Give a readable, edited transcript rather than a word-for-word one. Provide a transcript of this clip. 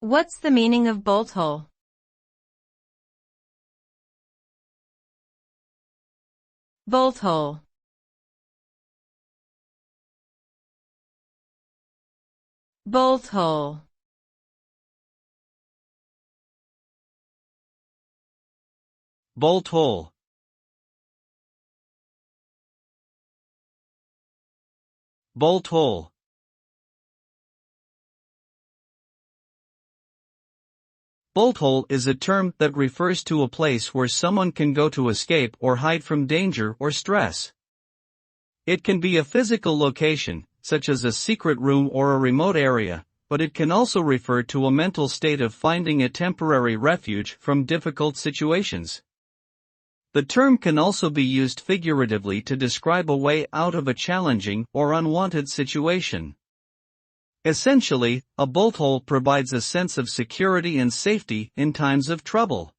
What's the meaning of bolt hole? Bolt hole. Bolt hole. Bolt hole. Bolt hole. Bolt hole is a term that refers to a place where someone can go to escape or hide from danger or stress. It can be a physical location, such as a secret room or a remote area, but it can also refer to a mental state of finding a temporary refuge from difficult situations. The term can also be used figuratively to describe a way out of a challenging or unwanted situation. Essentially, a bolt hole provides a sense of security and safety in times of trouble.